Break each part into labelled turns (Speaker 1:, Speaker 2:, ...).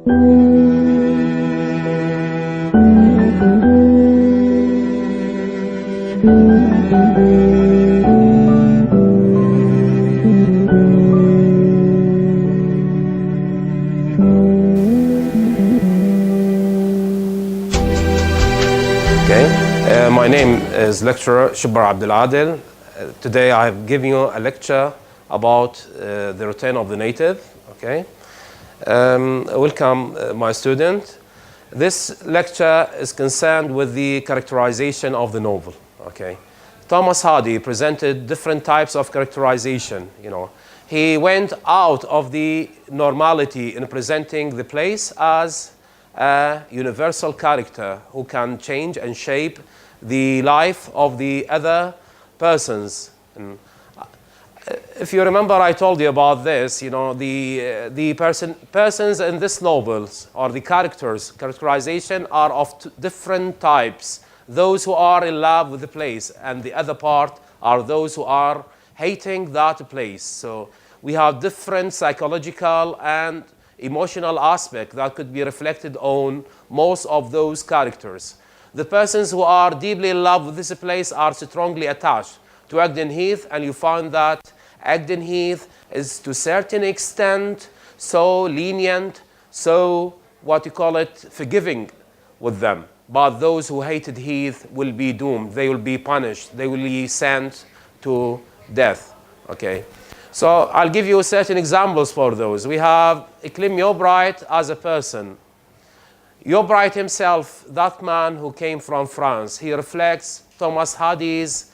Speaker 1: My name is Lecturer Shibbar Abdeladel. Today I have given you a lecture about the return of the native. Okay. Welcome, my student. This lecture is concerned with the characterization of the novel. Okay. Thomas Hardy presented different types of characterization. He went out of the normality in presenting the place as a universal character who can change and shape the life of the other persons. And if you remember, I told you about this. The persons in this novels, or the characterization, are of different types. Those who are in love with the place, and the other part are those who are hating that place. So we have different psychological and emotional aspects that could be reflected on most of those characters. The persons who are deeply in love with this place are strongly attached to Egdon Heath, and you find that Egdon Heath is to a certain extent so lenient, so forgiving with them. But those who hated Heath will be doomed. They will be punished. They will be sent to death. Okay. So I'll give you certain examples for those. We have Clem Yeobright as a person. Yeobright himself, that man who came from France, he reflects Thomas Hardy's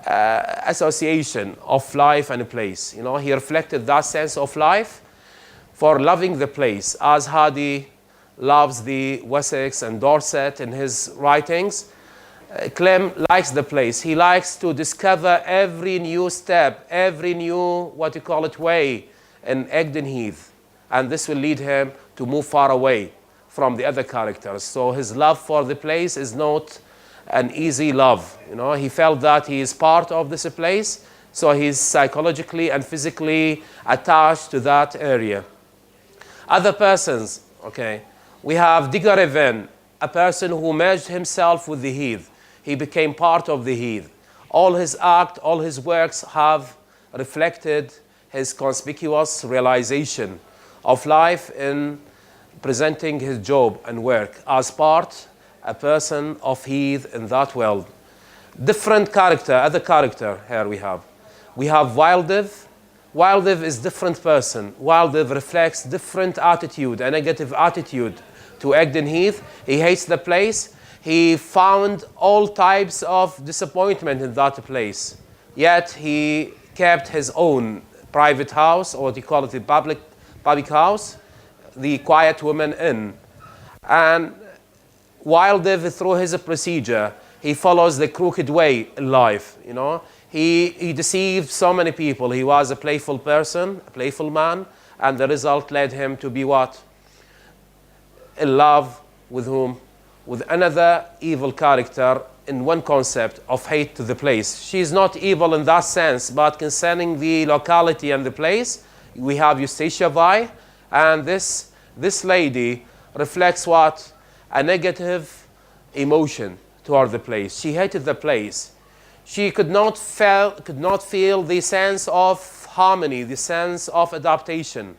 Speaker 1: association of life and place. He reflected that sense of life for loving the place, as Hardy loves the Wessex and Dorset in his writings. Clem likes the place. He likes to discover every new step, every new, way in Egdon Heath. And this will lead him to move far away from the other characters. So his love for the place is not an easy love. He felt that he is part of this place, so he's psychologically and physically attached to that area. Other persons, okay. We have Digger Even, a person who merged himself with the Heath. He became part of the Heath. All his act, all his works have reflected his conspicuous realization of life in presenting his job and work as a person of Heath in that world. Different character, other character here we have. We have Wildev. Wildev is different person. Wildev reflects different attitude, a negative attitude to Egdon Heath. He hates the place. He found all types of disappointment in that place. Yet he kept his own private house, or what you call it, the public house, the Quiet Woman Inn. And Wildev, through his procedure, he follows the crooked way in life. He deceived so many people. He was a playful person, a playful man, and the result led him to be what? In love with whom? With another evil character in one concept of hate to the place. She's not evil in that sense, but concerning the locality and the place, we have Eustacia Vi, and this lady reflects what? A negative emotion toward the place. She hated the place. She could not feel the sense of harmony, the sense of adaptation.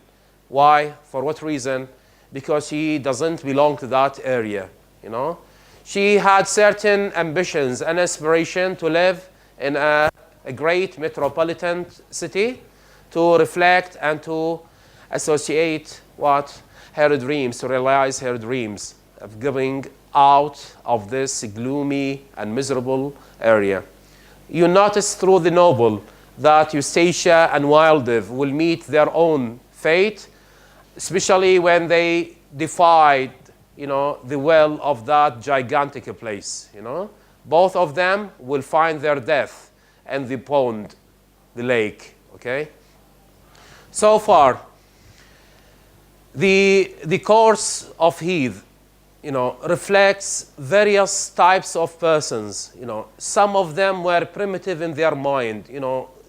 Speaker 1: Why? For what reason? Because she doesn't belong to that area. She had certain ambitions and aspiration to live in a great metropolitan city, to reflect and to associate what? Her dreams, to realize her dreams of getting out of this gloomy and miserable area. You notice through the novel that Eustacia and Wildev will meet their own fate, especially when they defied the will of that gigantic place. Both of them will find their death in the pond, the lake. Okay. So far, the course of Heath, reflects various types of persons. Some of them were primitive in their mind.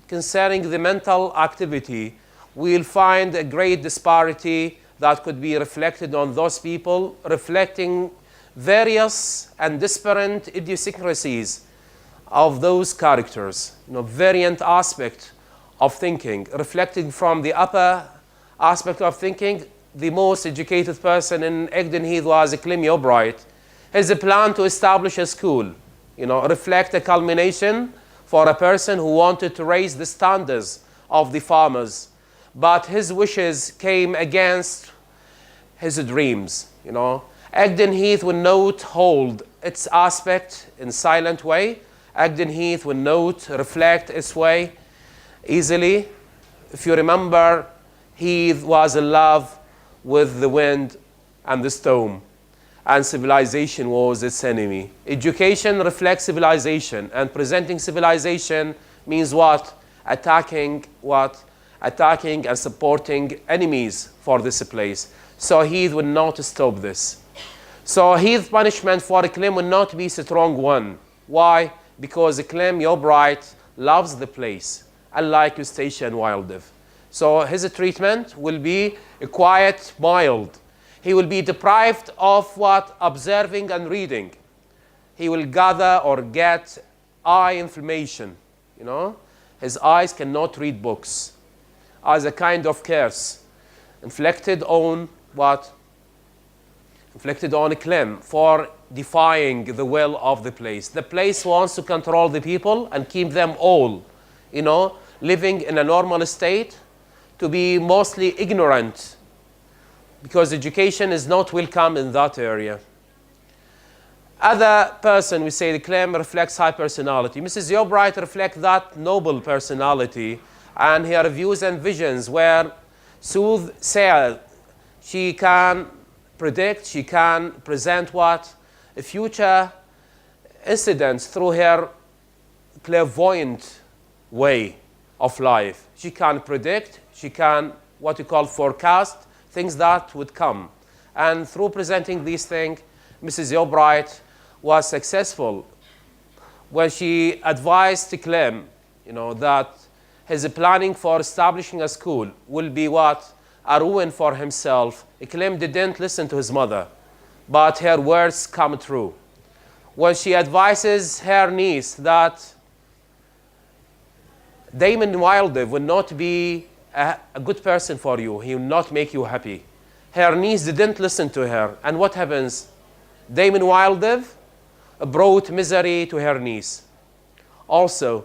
Speaker 1: Concerning the mental activity, we'll find a great disparity that could be reflected on those people, reflecting various and disparate idiosyncrasies of those characters, variant aspect of thinking, reflecting from the upper aspect of thinking. The most educated person in Egdon Heath was Clem Yeobright. His plan to establish a school, reflect a culmination for a person who wanted to raise the standards of the farmers. But his wishes came against his dreams. Egdon Heath will not hold its aspect in silent way. Egdon Heath will not reflect its way easily. If you remember, Heath was in love with the wind and the storm, and civilization was its enemy. Education reflects civilization, and presenting civilization means what? Attacking and supporting enemies for this place. So Heath will not stop this. So Heath's punishment for Clem will not be a strong one. Why? Because Clem Yeobright loves the place, unlike Eustacia and Wilder. So his treatment will be quiet, mild. He will be deprived of what? Observing and reading. He will gather or get eye inflammation. His eyes cannot read books, as a kind of curse inflicted on what? Inflicted on Clem for defying the will of the place. The place wants to control the people and keep them all, living in a normal state, to be mostly ignorant, because education is not welcome in that area. Other person, we say the Clem reflects high personality. Mrs. Yeobright reflects that noble personality, and her views and visions were soothsayer. She can predict, she can present what? A future incidents through her clairvoyant way of life. She can predict, she can what you call forecast things that would come. And through presenting these things, Mrs. Yeobright was successful when she advised Clem, that his planning for establishing a school will be what? A ruin for himself. Clem didn't listen to his mother, but her words come true. When she advises her niece that Damon Wilder will not be a good person for you, he will not make you happy. Her niece didn't listen to her, and what happens? Damon Wilder brought misery to her niece. Also,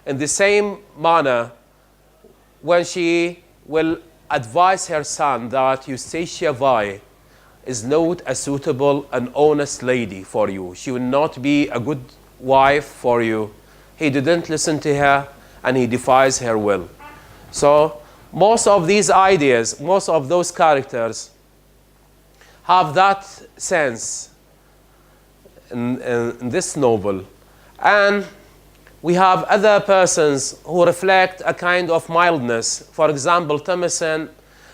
Speaker 1: in the same manner, when she will advise her son that Eustacia Vi is not a suitable and honest lady for you, she will not be a good wife for you, he didn't listen to her, and he defies her will. So most of these ideas, most of those characters have that sense in this novel. And we have other persons who reflect a kind of mildness. For example, Thomasin,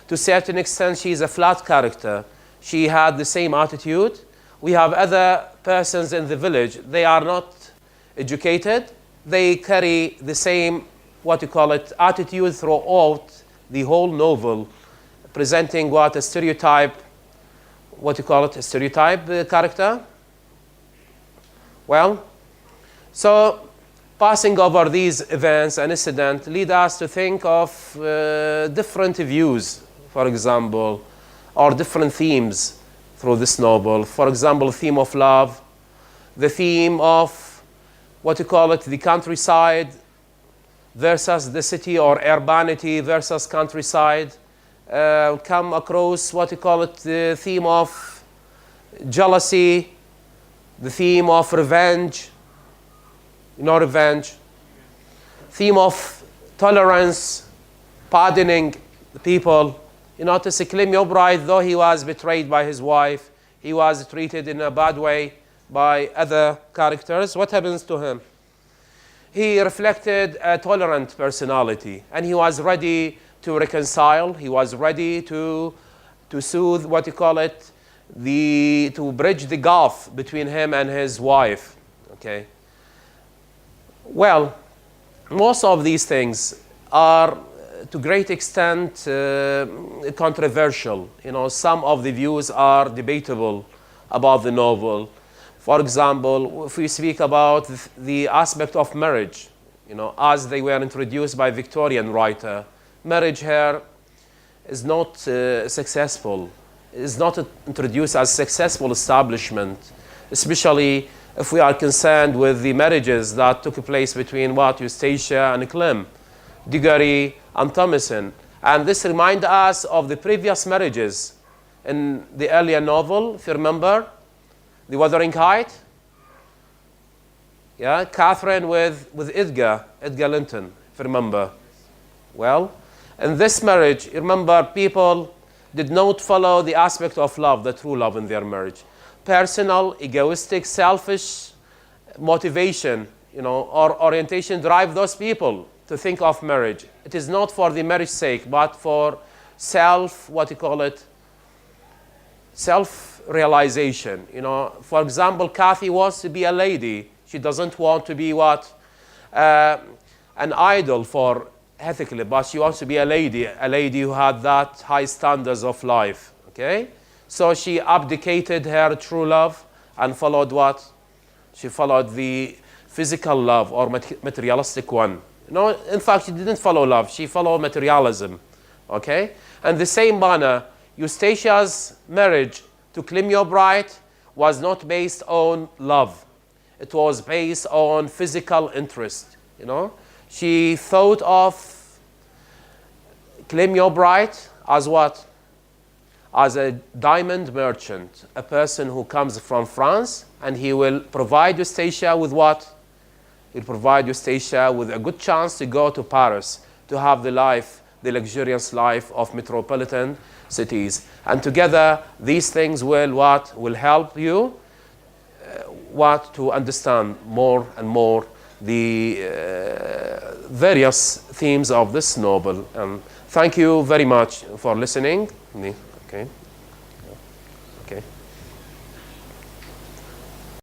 Speaker 1: to a certain extent, she is a flat character. She had the same attitude. We have other persons in the village. They are not educated. They carry the same, attitude throughout the whole novel, presenting what? A stereotype, a stereotype character? Well, so passing over these events and incidents lead us to think of different views, for example, or different themes through this novel. For example, the theme of love, the theme of the countryside versus the city, or urbanity versus countryside. Come across the theme of jealousy, the theme of revenge, theme of tolerance, pardoning the people. To see Clem Yeobright, though he was betrayed by his wife, he was treated in a bad way by other characters. What happens to him? He reflected a tolerant personality, and he was ready to reconcile. He was ready to soothe, to bridge the gulf between him and his wife. Okay. Well, most of these things are to great extent controversial. Some of the views are debatable about the novel. For example, if we speak about the aspect of marriage, as they were introduced by Victorian writer, marriage here is not successful, is not introduced as successful establishment, especially if we are concerned with the marriages that took place between Eustacia and Clem, Diggory and Thomason. And this reminds us of the previous marriages in the earlier novel, if you remember, The Wuthering Heights. Yeah, Catherine with Edgar Linton, if you remember. Well, in this marriage, you remember, people did not follow the aspect of love, the true love in their marriage. Personal, egoistic, selfish motivation, or orientation drive those people to think of marriage. It is not for the marriage's sake, but for self-realization. For example, Kathy wants to be a lady. She doesn't want to be an idol for ethically, but she wants to be a lady who had that high standards of life. Okay, so she abdicated her true love and followed what? She followed the physical love or materialistic one. In fact, she didn't follow love. She followed materialism. Okay, and the same manner, Eustacia's marriage to Clemio Bright was not based on love. It was based on physical interest. She thought of Clemio Bright as what? As a diamond merchant, a person who comes from France, and he will provide Eustacia with what? He'll provide Eustacia with a good chance to go to Paris, to have the luxurious life of metropolitan cities. And together, these things will help you to understand more and more the various themes of this novel. Thank you very much for listening. Okay.